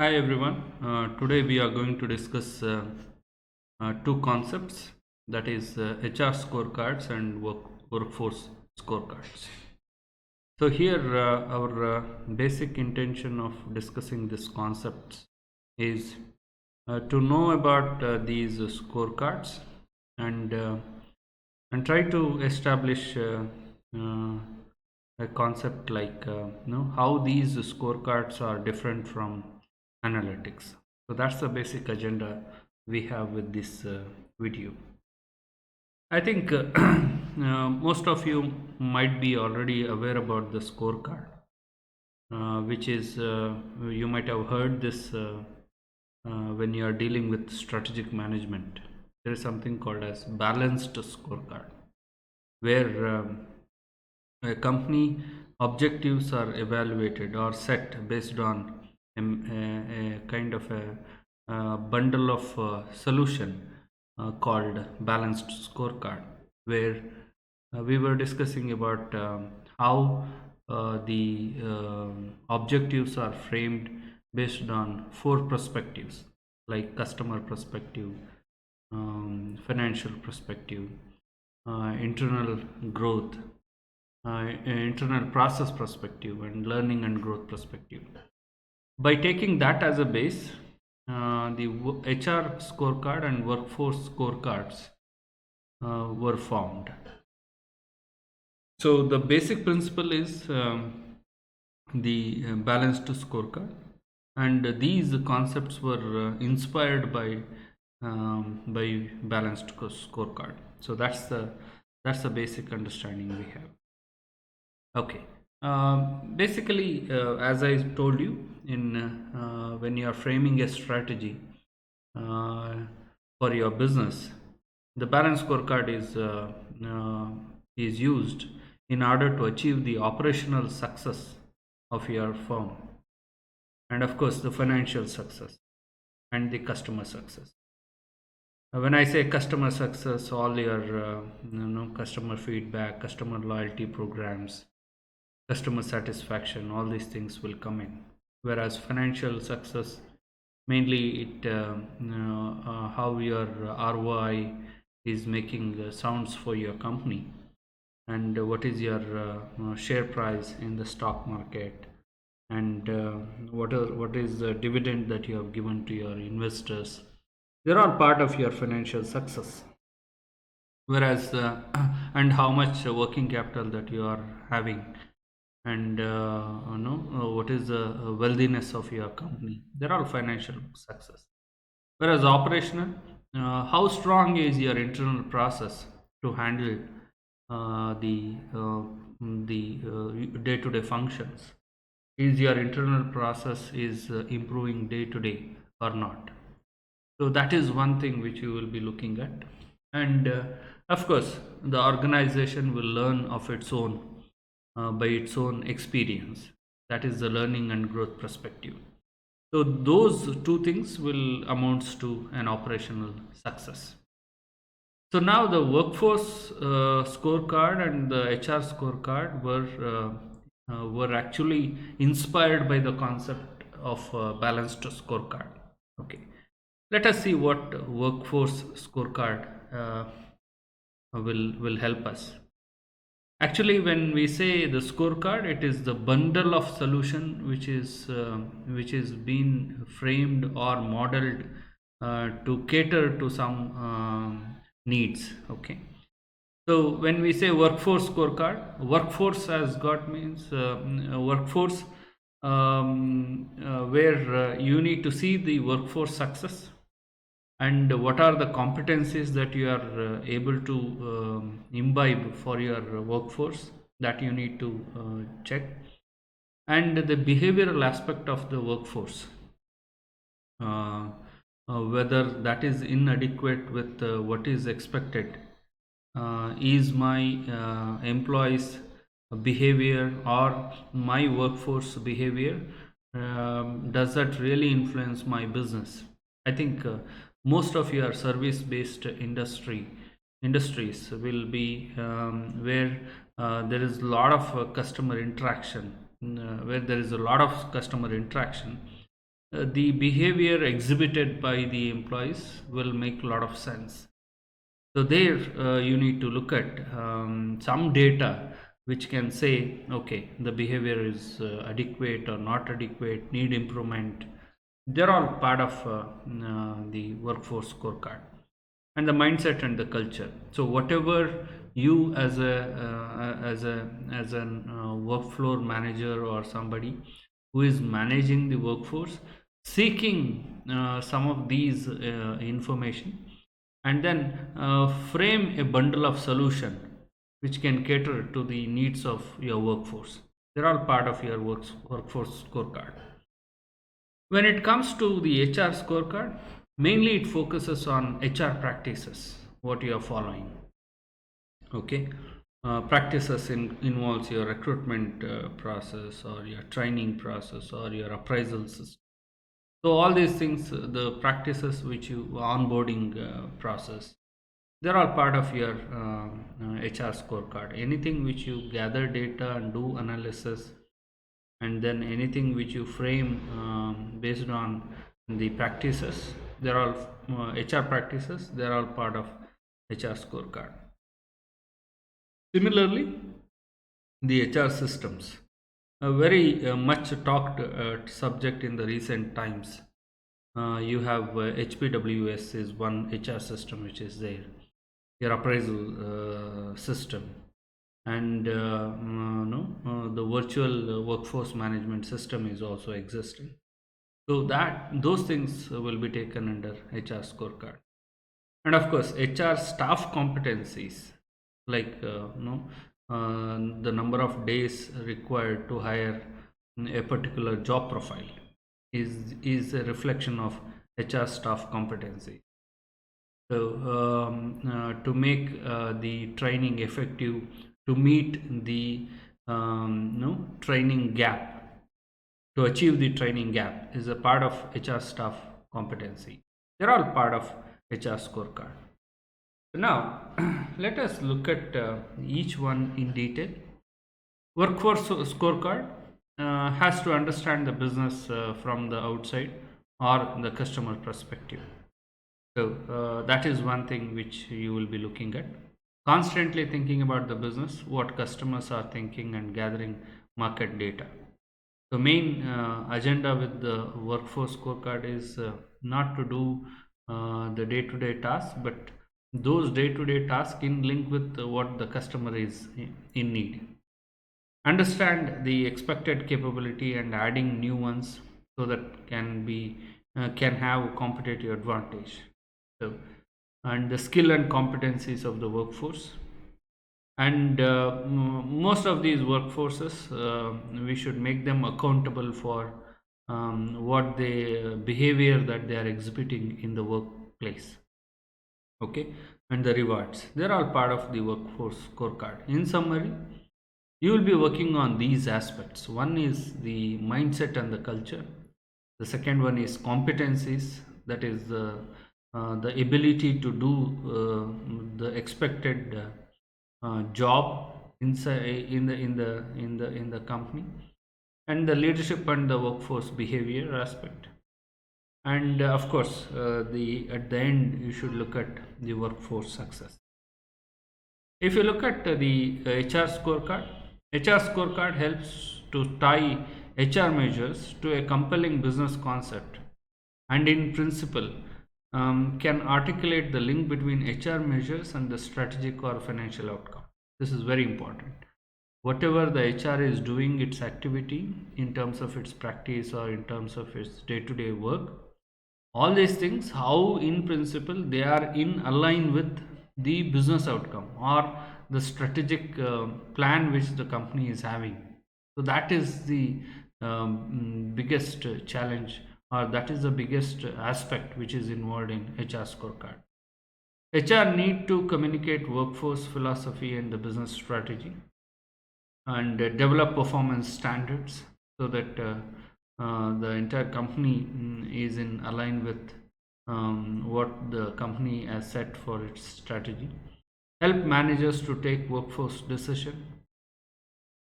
Hi everyone. Today we are going to discuss two concepts, that is HR scorecards and workforce scorecards. So here our basic intention of discussing these concepts is to know about these scorecards and uh, and try to establish uh, a concept like how these scorecards are different from analytics. So that's the basic agenda we have with this video. I think most of you might be already aware about the scorecard, which is you might have heard this when you are dealing with strategic management. There is something called as balanced scorecard, where a company objectives are evaluated or set based on a kind of a bundle of solution called balanced scorecard, where we were discussing about how the objectives are framed based on four perspectives, like customer perspective, financial perspective, internal growth, internal process perspective, and learning and growth perspective. By taking that as a base, the HR scorecard and workforce scorecards were formed. So the basic principle is the balanced scorecard, and these concepts were inspired by balanced scorecard. So that's the basic understanding we have. Okay. Basically, as I told you, in when you are framing a strategy uh, for your business, the balance scorecard is used in order to achieve the operational success of your firm, and of course the financial success and the customer success. When I say customer success, all your customer feedback, customer loyalty programs, customer satisfaction, all these things will come in. Whereas financial success, mainly it how your ROI is making sounds for your company, and what is your share price in the stock market, and what is the dividend that you have given to your investors. They're all part of your financial success. Whereas and how much working capital that you are having, and what is the wealthiness of your company, they're all financial success. Whereas operational, how strong is your internal process to handle the day-to-day functions. Is your internal process is improving day to day or not? So that is one thing which you will be looking at. And of course, the organization will learn of its own by its own experience. That is the learning and growth perspective. So those two things will amounts to an operational success. So now the workforce scorecard and the HR scorecard were actually inspired by the concept of balanced scorecard. Okay, let us see what workforce scorecard will help us. Actually, when we say the scorecard, it is the bundle of solution which is being framed or modeled to cater to some needs. Okay. So when we say workforce scorecard, workforce has got means workforce where you need to see the workforce success, and what are the competencies that you are able to imbibe for your workforce, that you need to check, and the behavioral aspect of the workforce, uh, whether that is inadequate with what is expected. Is my employees behavior or my workforce behavior, does that really influence my business? I think most of your service based industries will be where there is a lot of customer interaction, where there is a lot of customer interaction, the behavior exhibited by the employees will make a lot of sense. So there you need to look at some data which can say, okay, the behavior is adequate or not adequate, need improvement. They're all part of the workforce scorecard, and the mindset and the culture. So whatever you as an work floor manager or somebody who is managing the workforce, seeking some of these information, and then frame a bundle of solution which can cater to the needs of your workforce. They're all part of your workforce scorecard. When it comes to the HR scorecard, mainly it focuses on HR practices, what you are following. Okay, practices involves your recruitment process, or your training process, or your appraisal system. So all these things, the practices which you onboarding process, they're all part of your HR scorecard. Anything which you gather data and do analysis, and then anything which you frame based on the practices, they're all HR practices, they're all part of HR scorecard. Similarly, the HR systems, a very much talked subject in the recent times. You have HPWS is one HR system which is there, your appraisal system, and no, the virtual workforce management system is also existing. So that those things will be taken under HR scorecard. And of course HR staff competencies, like the number of days required to hire a particular job profile is a reflection of HR staff competency. So to make the training effective, to meet the no training gap, to achieve the training gap, is a part of HR staff competency. They're all part of HR scorecard. Now, let us look at each one in detail. Workforce scorecard has to understand the business from the outside or the customer perspective. So, that is one thing which you will be looking at. Constantly thinking about the business, what customers are thinking, and gathering market data. The main agenda with the workforce scorecard is not to do the day-to-day tasks, but those day-to-day tasks in link with what the customer is in need. Understand the expected capability and adding new ones so that can have competitive advantage. So, and the skill and competencies of the workforce, and most of these workforces, we should make them accountable for what the behavior that they are exhibiting in the workplace. Okay, and the rewards, they're all part of the workforce scorecard. In summary, you will be working on these aspects. One is the mindset and the culture. The second one is competencies, that is the ability to do the expected job inside in the company, and the leadership and the workforce behavior aspect. And of course, the at the end you should look at the workforce success. If you look at the HR scorecard helps to tie HR measures to a compelling business concept, and in principle can articulate the link between HR measures and the strategic or financial outcome. This is very important. Whatever the HR is doing, its activity in terms of its practice or in terms of its day-to-day work, all these things, how in principle they are in align with the business outcome or the strategic plan which the company is having. So that is the biggest challenge, or that is the biggest aspect which is involved in HR scorecard. HR need to communicate workforce philosophy and the business strategy, and develop performance standards so that the entire company is in align with what the company has set for its strategy. Help managers to take workforce decision.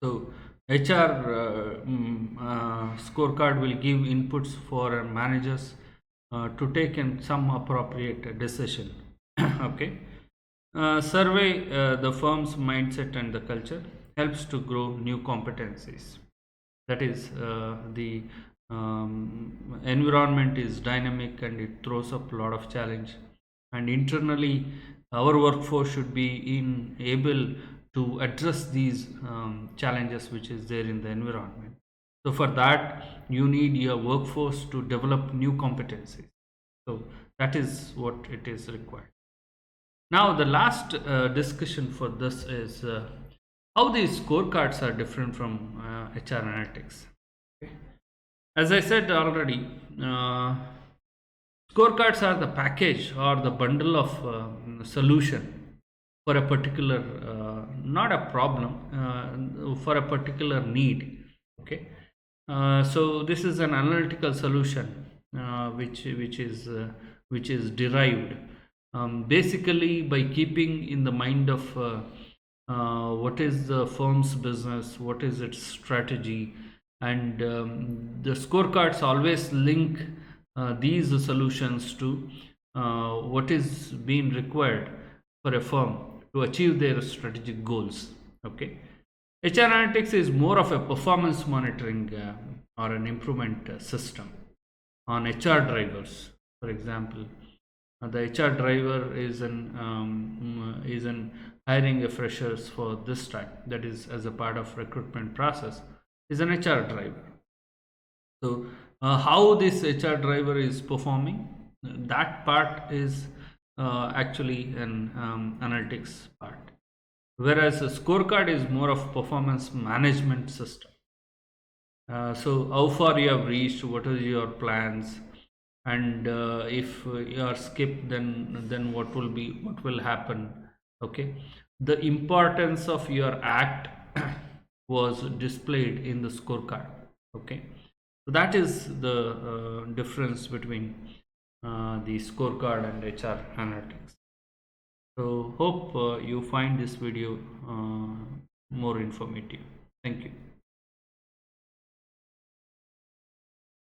So HR scorecard will give inputs for managers to take in some appropriate decision. Okay. Survey the firm's mindset and the culture, helps to grow new competencies. That is, the environment is dynamic and it throws up a lot of challenge. And internally, our workforce should be able to address these challenges which is there in the environment. So for that, you need your workforce to develop new competencies. So that is what it is required. Now, the last discussion for this is how these scorecards are different from HR analytics. Okay. As I said already, scorecards are the package or the bundle of solution for a particular, not a problem, for a particular need. Okay. So this is an analytical solution which is derived basically by keeping in the mind of what is the firm's business, what is its strategy, and the scorecards always link these solutions to what is being required for a firm to achieve their strategic goals. Okay. HR analytics is more of a performance monitoring or an improvement system on HR drivers. For example, the HR driver is in hiring a freshers for this time. That is, as a part of recruitment process, is an HR driver. So, how this HR driver is performing, that part is actually an analytics part. Whereas a scorecard is more of performance management system. So how far you have reached, what are your plans, and if you are skipped, then what will happen. Okay, the importance of your act was displayed in the scorecard. Okay, so that is the difference between the scorecard and HR analytics. So hope you find this video more informative. Thank you.